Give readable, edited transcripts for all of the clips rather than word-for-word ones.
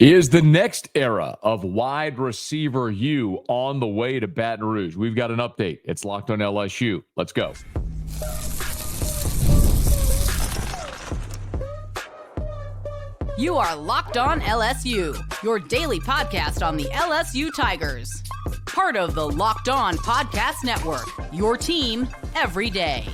Is the next era of wide receiver U on the way to Baton Rouge? We've got an update. It's Locked on LSU. Let's go. You are Locked on LSU, your daily podcast on the LSU Tigers. Part of the Locked On Podcast Network, your team every day.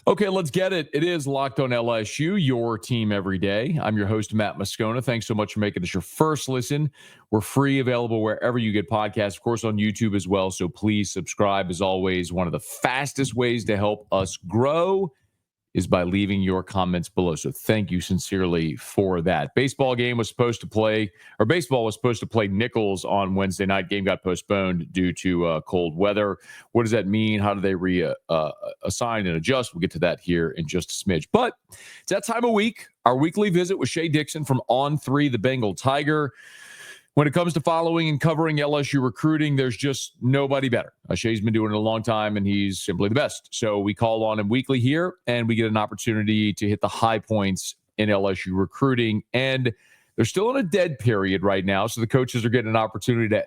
Okay, let's get it. It is Locked on LSU, your team every day. I'm your host, Matt Moscona. Thanks so much for making this your first listen. We're free, available wherever you get podcasts, of course, on YouTube as well. So please subscribe. As always, one of the fastest ways to help us grow is by leaving your comments below. So thank you sincerely for that. Baseball was supposed to play Nichols on Wednesday night. Game got postponed due to cold weather. What does that mean? How do they assign and adjust? We'll get to that here in just a smidge. But it's that time of week, our weekly visit with Shea Dixon from On 3, the Bengal Tiger. When it comes to following and covering LSU recruiting, there's just nobody better. Shay's been doing it a long time, and he's simply the best. So we call on him weekly here, and we get an opportunity to hit the high points in LSU recruiting. And they're still in a dead period right now, so the coaches are getting an opportunity to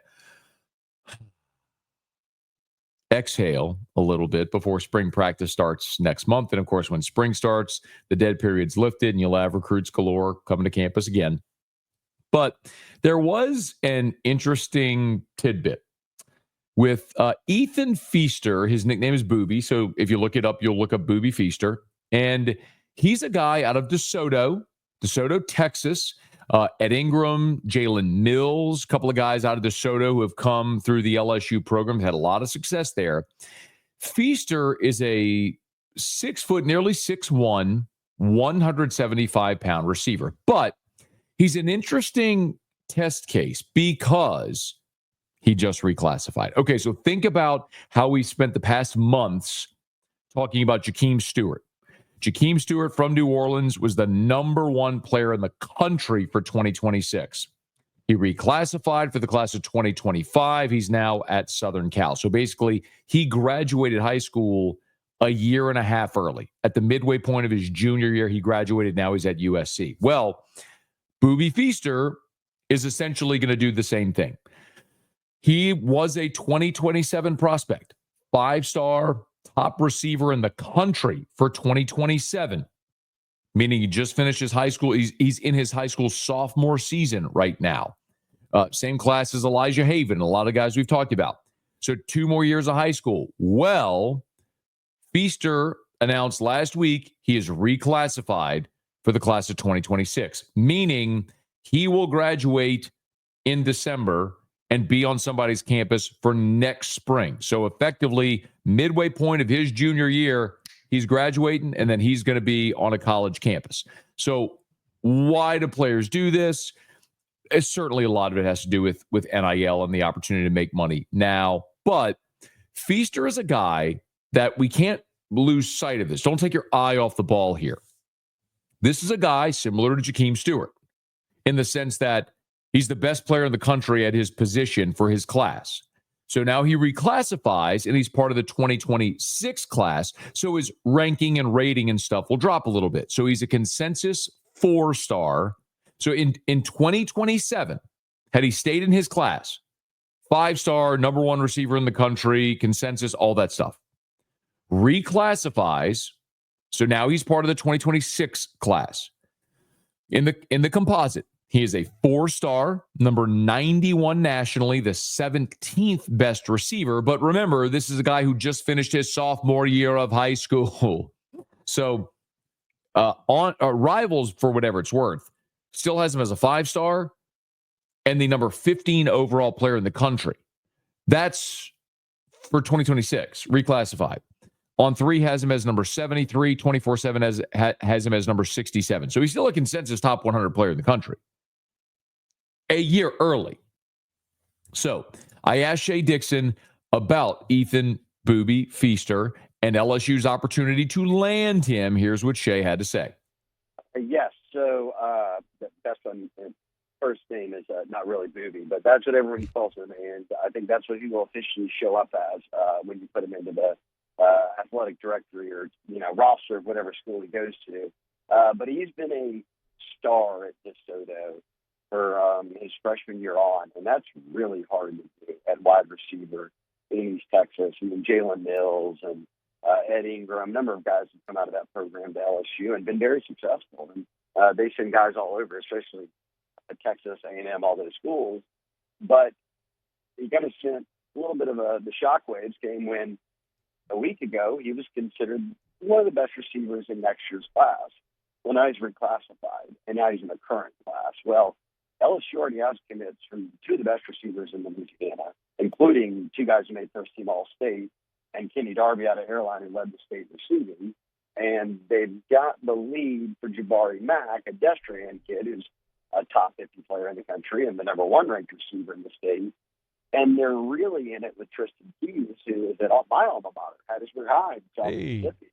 exhale a little bit before spring practice starts next month. And, of course, when spring starts, the dead period's lifted, and you'll have recruits galore coming to campus again. But there was an interesting tidbit with Ethan Feaster. His nickname is Booby. So if you look it up, you'll look up Booby Feaster. And he's a guy out of DeSoto, Texas. Ed Ingram, Jalen Mills, a couple of guys out of DeSoto who have come through the LSU program, had a lot of success there. Feaster is a 6 foot, nearly 6'1", 175-pound receiver. But he's an interesting test case because he just reclassified. Okay, so think about how we spent the past months talking about Jakeem Stewart. Jakeem Stewart from New Orleans was the number one player in the country for 2026. He reclassified for the class of 2025. He's now at Southern Cal. So basically, he graduated high school a year and a half early. At the midway point of his junior year, he graduated. Now he's at USC. Well, Booby Feaster is essentially going to do the same thing. He was a 2027 prospect, 5-star top receiver in the country for 2027, meaning he just finished his high school. He's in his high school sophomore season right now. Same class as Elijah Haven, a lot of guys we've talked about. So 2 more years of high school. Well, Feaster announced last week he is reclassified for the class of 2026, meaning he will graduate in December and be on somebody's campus for next spring. So effectively, midway point of his junior year, he's graduating, and then he's going to be on a college campus. So why do players do this? It's certainly a lot of it has to do with NIL and the opportunity to make money now. But Feaster is a guy that we can't lose sight of this. Don't take your eye off the ball here. This is a guy similar to Jakeem Stewart in the sense that he's the best player in the country at his position for his class. So now he reclassifies, and he's part of the 2026 class. So his ranking and rating and stuff will drop a little bit. So he's a consensus 4-star. So in 2027, had he stayed in his class, 5-star, number one receiver in the country, consensus, all that stuff. Reclassifies. So now he's part of the 2026 class. In the composite, he is a 4-star, number 91 nationally, the 17th best receiver. But remember, this is a guy who just finished his sophomore year of high school. So on Rivals, for whatever it's worth, still has him as a 5-star and the number 15 overall player in the country. That's for 2026, reclassified. On 3 has him as number 73, 24/7 has him as number 67. So he's still a consensus top 100 player in the country. A year early. So I asked Shea Dixon about Ethan Booby Feaster and LSU's opportunity to land him. Here's what Shay had to say. Yes. So that's on first name is not really Booby, but that's what everyone calls him. And I think that's what he will officially show up as when you put him into the athletic directory or, roster of whatever school he goes to. But he's been a star at DeSoto for his freshman year on, and that's really hard to do at wide receiver in East Texas. And then Jalen Mills and Ed Ingram, a number of guys have come out of that program to LSU and been very successful. And they send guys all over, especially at Texas, A&M, all those schools. But he kind of sent a little bit of the shockwaves came when a week ago he was considered one of the best receivers in next year's class. Well, now he's reclassified, and now he's in the current class. Well, LSU already has commits from two of the best receivers in Louisiana, including two guys who made first-team All-State, and Kenny Darby out of Airline, who led the state receiving. And they've got the lead for Jabari Mack, a Destrian kid who's a top 50 player in the country and the number one ranked receiver in the state. And they're really in it with Tristan Keys, who is at my alma mater, Hattiesburg High, in South Mississippi.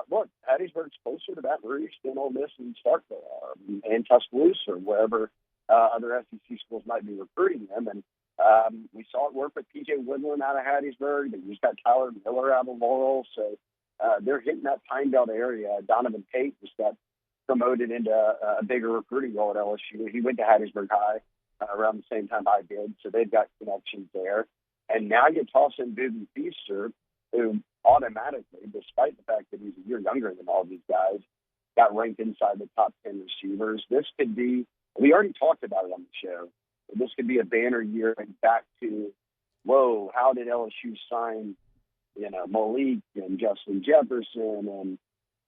Look, Hattiesburg's closer to Baton Rouge than Ole Miss and Starkville are, and Tuscaloosa, or wherever other SEC schools might be recruiting them. And we saw it work with P.J. Woodland out of Hattiesburg. They just got Tyler Miller out of Laurel. So they're hitting that Pine Belt area. Donovan Tate just got promoted into a bigger recruiting role at LSU. He went to Hattiesburg High around the same time I did, so they've got connections there. And now you toss in Boobie Feaster, who automatically, despite the fact that he's a year younger than all these guys, got ranked inside the top 10 receivers. This could be, we already talked about it on the show, but this could be a banner year and back to, whoa, how did LSU sign, Malik and Justin Jefferson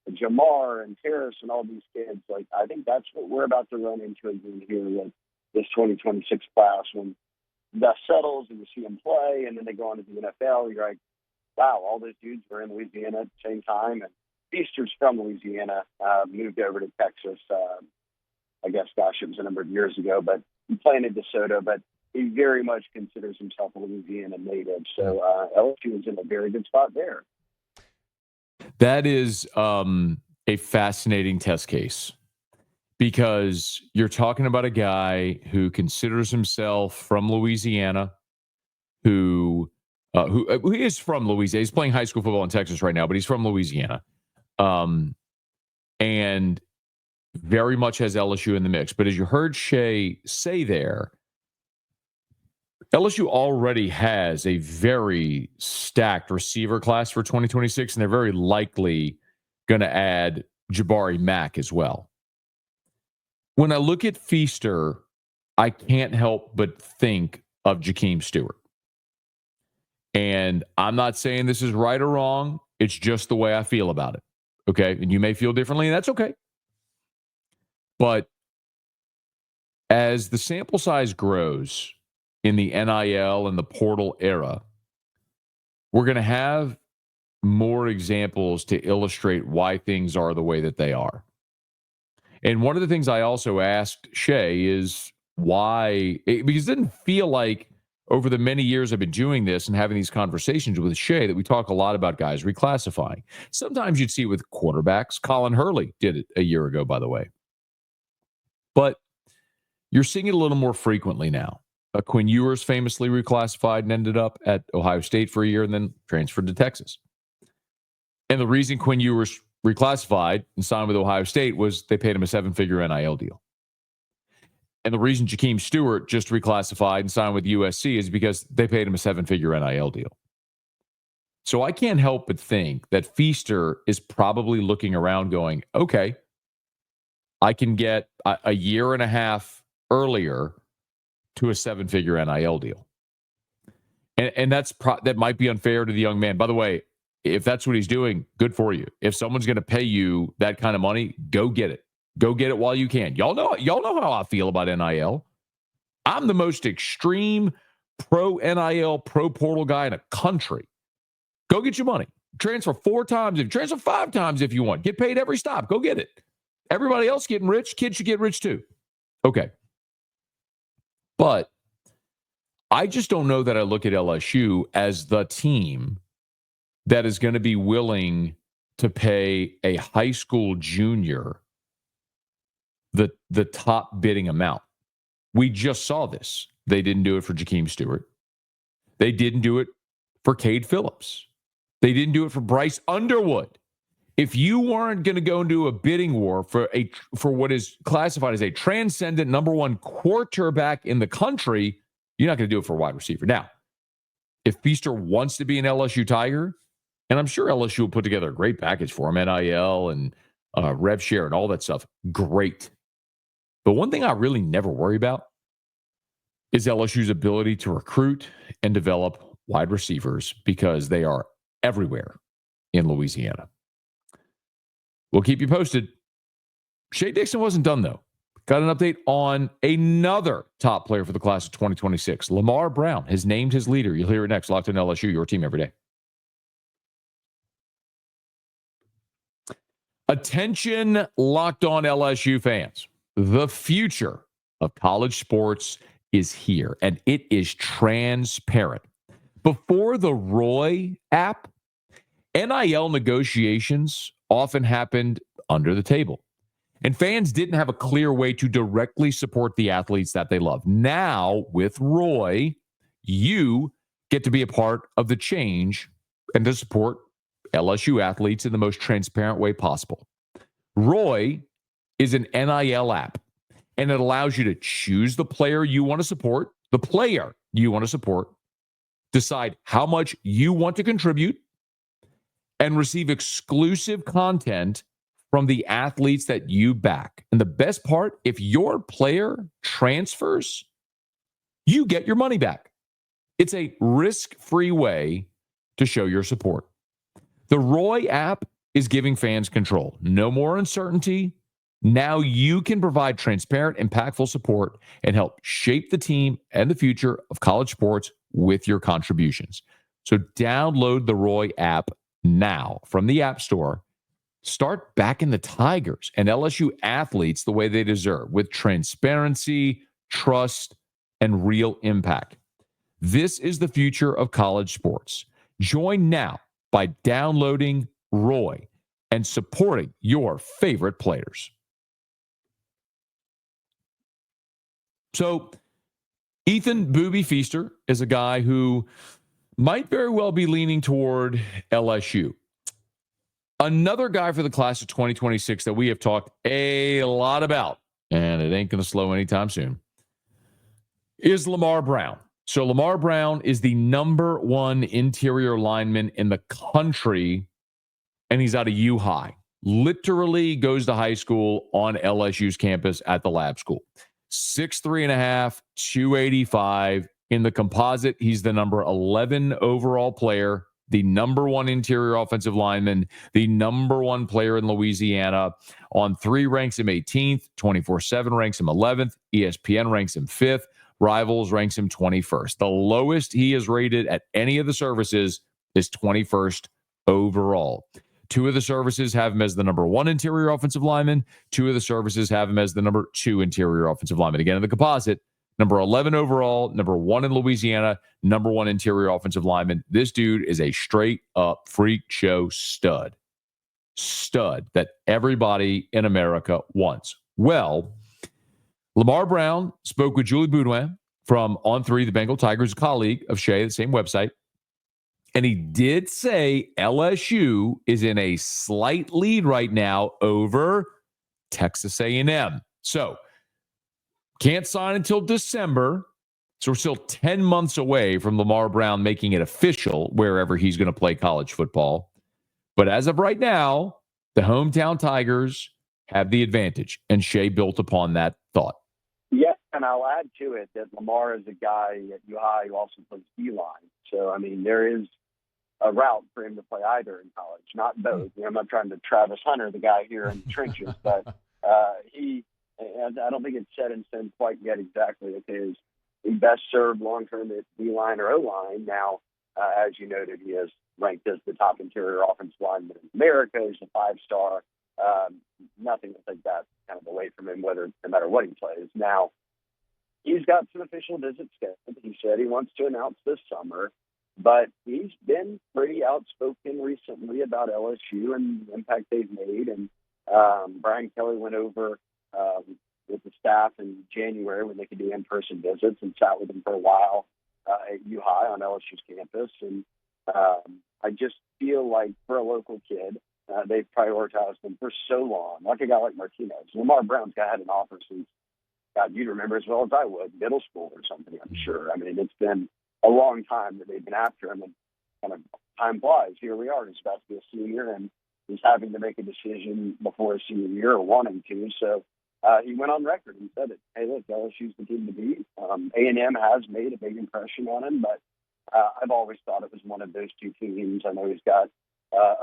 and Jamar and Harris and all these kids? Like, I think that's what we're about to run into again here with this 2026 class, when that settles and you see them play and then they go on to the NFL. You're like, wow, all those dudes were in Louisiana at the same time. And Feaster's from Louisiana, moved over to Texas, I guess, gosh, it was a number of years ago, but he played in DeSoto, but he very much considers himself a Louisiana native. So LSU is in a very good spot there. That is a fascinating test case, because you're talking about a guy who considers himself from Louisiana, who is from Louisiana. He's playing high school football in Texas right now, but he's from Louisiana, and very much has LSU in the mix. But as you heard Shay say there, LSU already has a very stacked receiver class for 2026, and they're very likely going to add Jabari Mack as well. When I look at Feaster, I can't help but think of Jakeem Stewart. And I'm not saying this is right or wrong. It's just the way I feel about it. Okay? And you may feel differently, and that's okay. But as the sample size grows in the NIL and the portal era, we're going to have more examples to illustrate why things are the way that they are. And one of the things I also asked Shay is why, because it didn't feel like over the many years I've been doing this and having these conversations with Shay that we talk a lot about guys reclassifying. Sometimes you'd see it with quarterbacks. Colin Hurley did it a year ago, by the way. But you're seeing it a little more frequently now. Quinn Ewers famously reclassified and ended up at Ohio State for a year and then transferred to Texas. And the reason Quinn Ewers reclassified and signed with Ohio State was they paid him a 7-figure NIL deal. And the reason Jakeem Stewart just reclassified and signed with USC is because they paid him a 7-figure NIL deal. So I can't help but think that Feaster is probably looking around going, okay, I can get a year and a half earlier to a 7-figure NIL deal. And that might be unfair to the young man. By the way, if that's what he's doing, good for you. If someone's going to pay you that kind of money, go get it. Go get it while you can. Y'all know how I feel about NIL. I'm the most extreme pro NIL, pro portal guy in the country. Go get your money. Transfer 4 times, transfer 5 times if you want. Get paid every stop. Go get it. Everybody else getting rich, kids should get rich too. Okay. But I just don't know that I look at LSU as the team that is going to be willing to pay a high school junior the top bidding amount. We just saw this. They didn't do it for Jakeem Stewart. They didn't do it for Cade Phillips. They didn't do it for Bryce Underwood. If you weren't going to go into a bidding war for what is classified as a transcendent number one quarterback in the country, you're not going to do it for a wide receiver. Now, if Feaster wants to be an LSU Tiger, and I'm sure LSU will put together a great package for him, NIL and rev share and all that stuff, great. But one thing I really never worry about is LSU's ability to recruit and develop wide receivers because they are everywhere in Louisiana. We'll keep you posted. Shea Dixon wasn't done, though. Got an update on another top player for the class of 2026. Lamar Brown has named his leader. You'll hear it next. Locked on LSU, your team every day. Attention, Locked On LSU fans. The future of college sports is here, and it is transparent. Before the Roy app, NIL negotiations often happened under the table, and fans didn't have a clear way to directly support the athletes that they love. Now, with Roy, you get to be a part of the change and to support LSU athletes in the most transparent way possible. Roy is an NIL app, and it allows you to choose the player you want to support, decide how much you want to contribute, and receive exclusive content from the athletes that you back. And the best part, if your player transfers, you get your money back. It's a risk-free way to show your support. The Roy app is giving fans control. No more uncertainty. Now you can provide transparent, impactful support and help shape the team and the future of college sports with your contributions. So download the Roy app now from the App Store. Start backing the Tigers and LSU athletes the way they deserve, with transparency, trust, and real impact. This is the future of college sports. Join now by downloading Roy and supporting your favorite players. So, Ethan Booby Feaster is a guy who might very well be leaning toward LSU. Another guy for the class of 2026 that we have talked a lot about, and it ain't going to slow anytime soon, is Lamar Brown. So Lamar Brown is the number one interior lineman in the country, and he's out of U High. Literally goes to high school on LSU's campus at the lab school. 6'3.5", 285. In the composite, he's the number 11 overall player, the number one interior offensive lineman, the number one player in Louisiana. On 3 ranks him 18th, 24/7 ranks him 11th, ESPN ranks him 5th, Rivals ranks him 21st. The lowest he is rated at any of the services is 21st overall. 2 of the services have him as the number 1 interior offensive lineman. 2 of the services have him as the number 2 interior offensive lineman. Again, in the composite, number 11 overall, number 1 in Louisiana, number 1 interior offensive lineman. This dude is a straight up freak show stud. Stud that everybody in America wants. Well, Lamar Brown spoke with Julie Boudouin from On3, the Bengal Tigers, colleague of Shay, the same website. And he did say LSU is in a slight lead right now over Texas A&M. So, can't sign until December. So we're still 10 months away from Lamar Brown making it official wherever he's going to play college football. But as of right now, the hometown Tigers have the advantage. And Shay built upon that thought. Yeah, and I'll add to it that Lamar is a guy at UI who also plays D-line. So, I mean, there is a route for him to play either in college, not both. I'm not trying to Travis Hunter, the guy here in the trenches, but and I don't think it's set in stone quite yet exactly. Okay, is he best served long-term at D-line or O-line? Now, as you noted, he is ranked as the top interior offensive lineman in America. He's a 5-star. Nothing to take that kind of away from him, no matter what he plays. Now, he's got some official visits scheduled. He said he wants to announce this summer, but he's been pretty outspoken recently about LSU and the impact they've made. And Brian Kelly went over with the staff in January when they could do in-person visits and sat with them for a while at U-High on LSU's campus. And I just feel like for a local kid, they've prioritized him for so long. Like a guy like Martinez. Lamar Brown's had an offer since, God, you'd remember as well as I would, middle school or something, I'm sure. I mean, it's been a long time that they've been after him, and kind of time flies. Here we are. He's about to be a senior, and he's having to make a decision before his senior year, or wanting to. So he went on record and said it. Hey, look, LSU's the team to beat. A&M has made a big impression on him, but I've always thought it was one of those two teams. I know he's got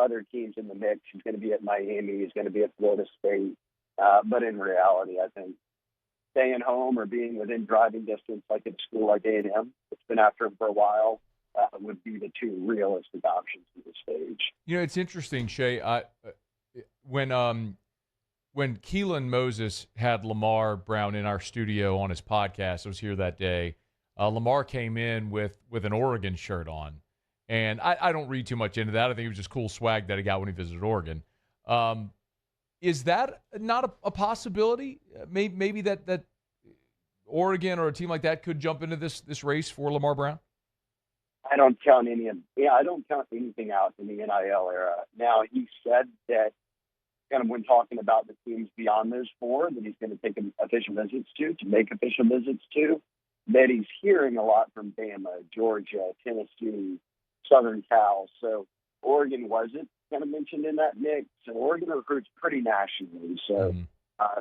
other teams in the mix. He's going to be at Miami. He's going to be at Florida State. But in reality, I think staying home or being within driving distance, like at a school like A&M, it's been after him for a while, would be the two realistic options at this stage. You know, it's interesting, Shay. When Keelan Moses had Lamar Brown in our studio on his podcast, I was here that day. Lamar came in with an Oregon shirt on. And I don't read too much into that. I think it was just cool swag that he got when he visited Oregon. Is that not a possibility? Maybe that Oregon or a team like that could jump into this race for Lamar Brown? I don't count anything out in the NIL era. Now, he said that kind of when talking about the teams beyond those four that he's going to take official visits to make official visits to, that he's hearing a lot from Bama, Georgia, Tennessee, Southern Cal. So Oregon wasn't kind of mentioned in that mix. So Oregon recruits pretty nationally. So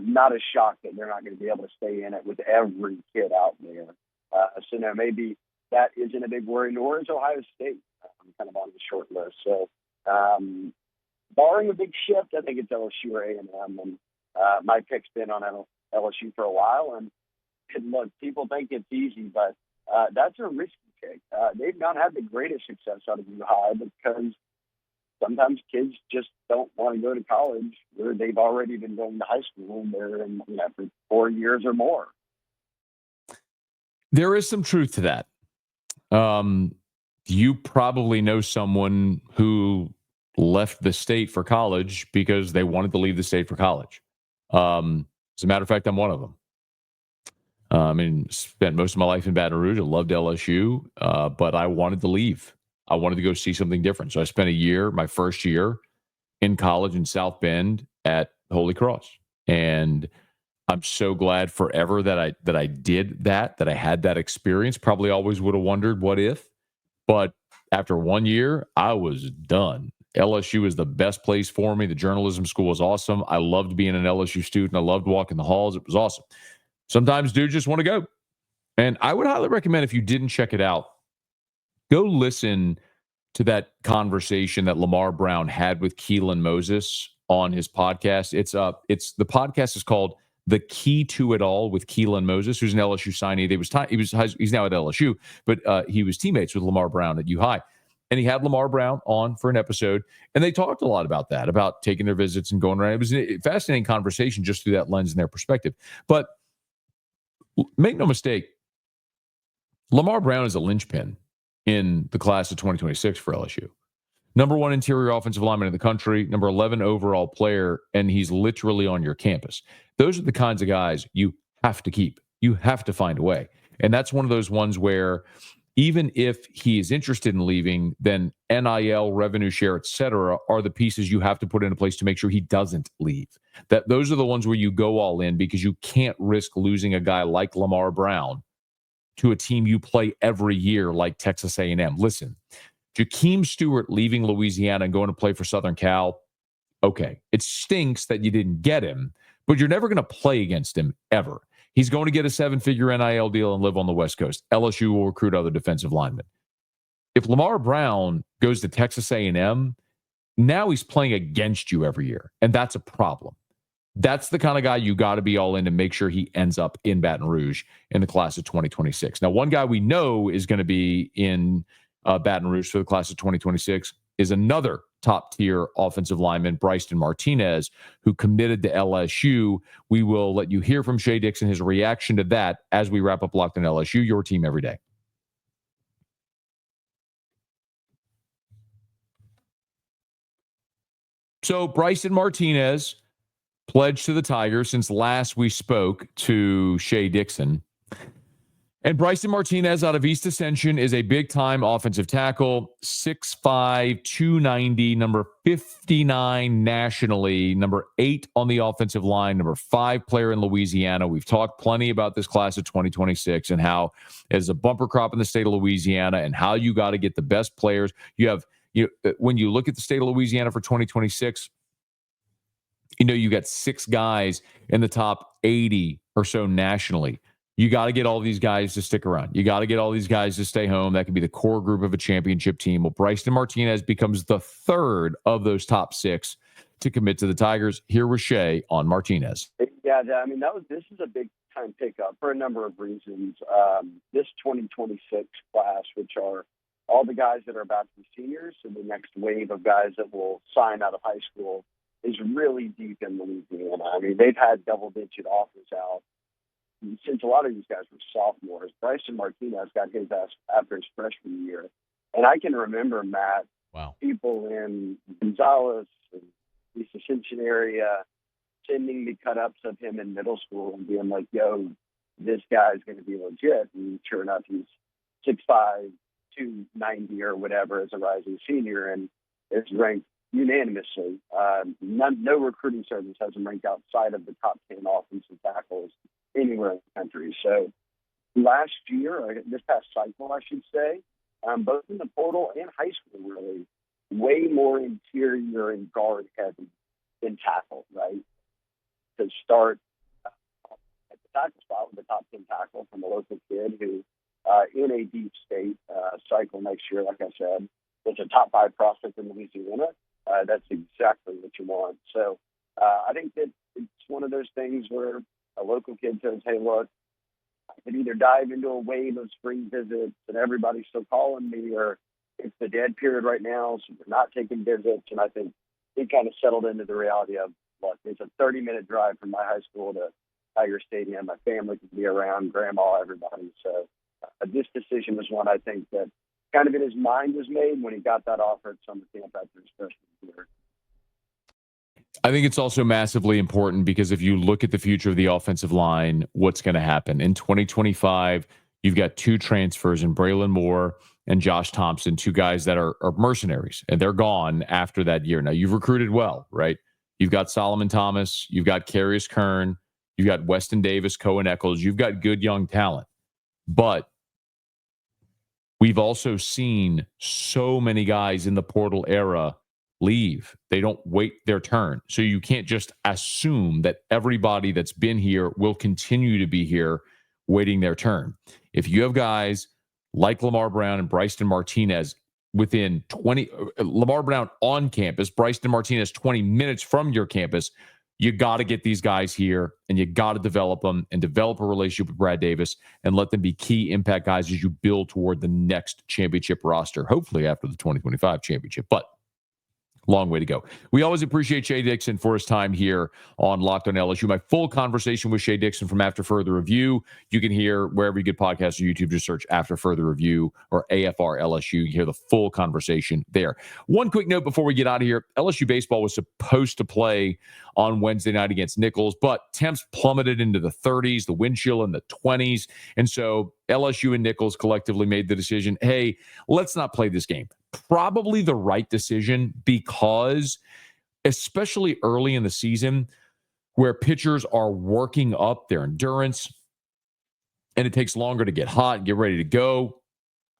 not a shock that they're not going to be able to stay in it with every kid out there. So now maybe that isn't a big worry, nor is Ohio State kind of on the short list. So barring a big shift, I think it's LSU or A&M. And my pick's been on LSU for a while. And look, people think it's easy, but that's a risky pick. They've not had the greatest success out of U-High because sometimes kids just don't want to go to college where they've already been going to high school and they're in for 4 years or more. There is some truth to that. You probably know someone who left the state for college because they wanted to leave the state for college. As a matter of fact, I'm one of them. Spent most of my life in Baton Rouge. I loved LSU, but I wanted to leave. I wanted to go see something different. So I spent my first year in college in South Bend at Holy Cross. And I'm so glad forever that I did that I had that experience. Probably always would have wondered what if, but after 1 year, I was done. LSU is the best place for me. The journalism school was awesome. I loved being an LSU student. I loved walking the halls. It was awesome. Sometimes dudes just want to go. And I would highly recommend, if you didn't check it out, go listen to that conversation that Lamar Brown had with Keelan Moses on his podcast. It's the podcast is called The Key to It All with Keelan Moses, who's an LSU signee. He's now at LSU, but he was teammates with Lamar Brown at U-High. And he had Lamar Brown on for an episode, and they talked a lot about that, about taking their visits and going around. It was a fascinating conversation just through that lens and their perspective. But make no mistake, Lamar Brown is a linchpin in the class of 2026 for LSU. Number 1 interior offensive lineman in the country, number 11 overall player, and he's literally on your campus. Those are the kinds of guys you have to keep. You have to find a way. And that's one of those ones where even if he is interested in leaving, then NIL, revenue share, et cetera, are the pieces you have to put into place to make sure he doesn't leave. Those are the ones where you go all in, because you can't risk losing a guy like Lamar Brown to a team you play every year like Texas A&M. Listen, Jakeem Stewart leaving Louisiana and going to play for Southern Cal, okay, it stinks that you didn't get him, but you're never going to play against him ever. He's going to get a 7-figure NIL deal and live on the West Coast. LSU will recruit other defensive linemen. If Lamar Brown goes to Texas A&M, now he's playing against you every year, and that's a problem. That's the kind of guy you got to be all in to make sure he ends up in Baton Rouge in the class of 2026. Now, one guy we know is going to be in Baton Rouge for the class of 2026 is another top-tier offensive lineman, Bryson Martinez, who committed to LSU. We will let you hear from Shea Dixon, his reaction to that, as we wrap up Locked on LSU, your team every day. So Bryson Martinez pledged to the Tigers since last we spoke to Shea Dixon. And Bryson Martinez out of East Ascension is a big-time offensive tackle, 6'5", 290, number 59 nationally, number 8 on the offensive line, number 5 player in Louisiana. We've talked plenty about this class of 2026 and how it's a bumper crop in the state of Louisiana and how you got to get the best players. When you look at the state of Louisiana for 2026, you got 6 guys in the top 80 or so nationally. You got to get all these guys to stick around. You got to get all these guys to stay home. That could be the core group of a championship team. Well, Bryson Martinez becomes the 3rd of those top 6 to commit to the Tigers. Here was Shay on Martinez. Yeah, this is a big time pickup for a number of reasons. This 2026 class, which are all the guys that are about to be seniors, and the next wave of guys that will sign out of high school, is really deep in Louisiana. I mean, they've had double-digit offers out since a lot of these guys were sophomores. Bryson Martinez got his after his freshman year. And I can remember, Matt, people in Gonzales and East Ascension area sending me cut-ups of him in middle school and being like, yo, this guy's going to be legit. And sure enough, he's 6'5", 290 or whatever as a rising senior, and is ranked unanimously. No recruiting service has him ranked outside of the top 10 offensive tackles anywhere in the country. So last year, or this past cycle, I should say, both in the portal and high school, really, way more interior and guard heavy than tackle, right? To start at the tackle spot with the top 10 tackle from a local kid who, in a deep state cycle next year, like I said, was a top 5 prospect in Louisiana. That's exactly what you want. So I think that it's one of those things where a local kid says, hey, look, I could either dive into a wave of spring visits and everybody's still calling me, or it's the dead period right now, so we're not taking visits. And I think it kind of settled into the reality of, look, it's a 30-minute drive from my high school to Tiger Stadium. My family can be around, grandma, everybody. So this decision was one I think that kind of in his mind was made when he got that offer at summer camp after his freshman year. I think it's also massively important because if you look at the future of the offensive line, what's going to happen in 2025, you've got 2 transfers in Braylon Moore and Josh Thompson, 2 guys that are mercenaries, and they're gone after that year. Now, you've recruited well, right? You've got Solomon Thomas, you've got Carius Kern, you've got Weston Davis, Cohen Eccles, you've got good young talent. But we've also seen so many guys in the portal era leave. They don't wait their turn. So you can't just assume that everybody that's been here will continue to be here waiting their turn. If you have guys like Lamar Brown and Bryson Martinez within Lamar Brown on campus, Bryson Martinez 20 minutes from your campus, you got to get these guys here and you got to develop them and develop a relationship with Brad Davis and let them be key impact guys as you build toward the next championship roster, hopefully after the 2025 championship. But long way to go. We always appreciate Shea Dixon for his time here on Locked on LSU. My full conversation with Shea Dixon from After Further Review, you can hear wherever you get podcasts or YouTube. Just search After Further Review or AFR LSU. You can hear the full conversation there. One quick note before we get out of here. LSU baseball was supposed to play on Wednesday night against Nichols, but temps plummeted into the 30s, the wind chill in the 20s. And so LSU and Nichols collectively made the decision, hey, let's not play this game. Probably the right decision because especially early in the season where pitchers are working up their endurance and it takes longer to get hot and get ready to go,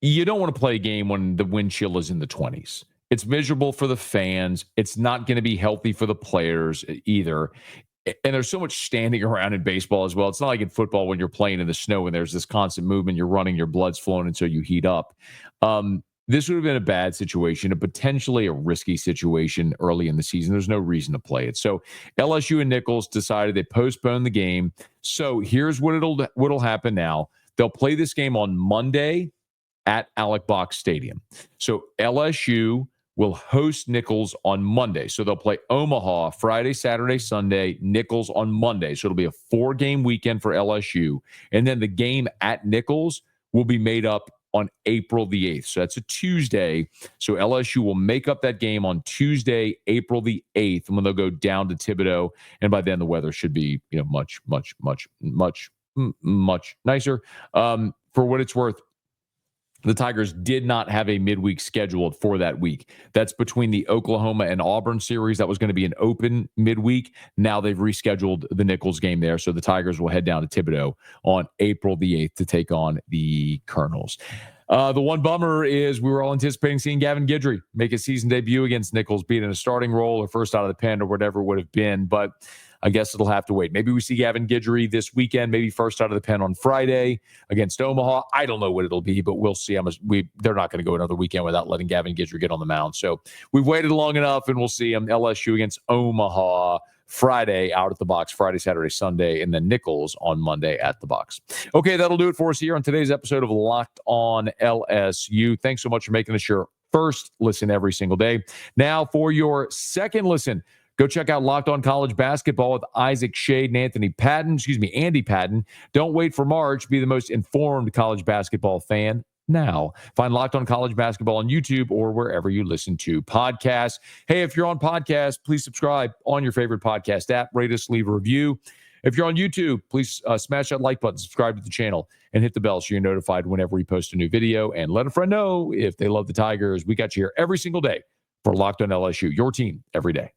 you don't want to play a game when the wind chill is in the 20s. It's miserable for the fans. It's not going to be healthy for the players either. And there's so much standing around in baseball as well. It's not like in football when you're playing in the snow and there's this constant movement, you're running, your blood's flowing until you heat up. This would have been a bad situation, a potentially a risky situation early in the season. There's no reason to play it. So LSU and Nichols decided they postponed the game. So here's what'll happen now. They'll play this game on Monday at Alec Box Stadium. So LSU will host Nichols on Monday. So they'll play Omaha Friday, Saturday, Sunday, Nichols on Monday. So it'll be a 4-game weekend for LSU. And then the game at Nichols will be made up on April the 8th. So that's a Tuesday. So LSU will make up that game on Tuesday, April the 8th, when they'll go down to Thibodaux. And by then the weather should be, much, much, much, much, much nicer. for what it's worth, the Tigers did not have a midweek scheduled for that week. That's between the Oklahoma and Auburn series. That was going to be an open midweek. Now they've rescheduled the Nichols game there. So the Tigers will head down to Thibodaux on April the 8th to take on the Colonels. The one bummer is we were all anticipating seeing Gavin Guidry make his season debut against Nichols, be it in a starting role or first out of the pen or whatever it would have been. But I guess it'll have to wait. Maybe we see Gavin Guidry this weekend, maybe first out of the pen on Friday against Omaha. I don't know what it'll be, but we'll see. They're not going to go another weekend without letting Gavin Guidry get on the mound. So we've waited long enough, and we'll see him. LSU against Omaha Friday out at the box, Friday, Saturday, Sunday, and then Nichols on Monday at the box. Okay, that'll do it for us here on today's episode of Locked On LSU. Thanks so much for making us your first listen every single day. Now for your second listen, go check out Locked On College Basketball with Isaac Shade and Andy Patton. Don't wait for March. Be the most informed college basketball fan now. Find Locked On College Basketball on YouTube or wherever you listen to podcasts. Hey, if you're on podcast, please subscribe on your favorite podcast app. Rate us, leave a review. If you're on YouTube, please smash that like button, subscribe to the channel, and hit the bell so you're notified whenever we post a new video. And let a friend know if they love the Tigers. We got you here every single day for Locked On LSU, your team every day.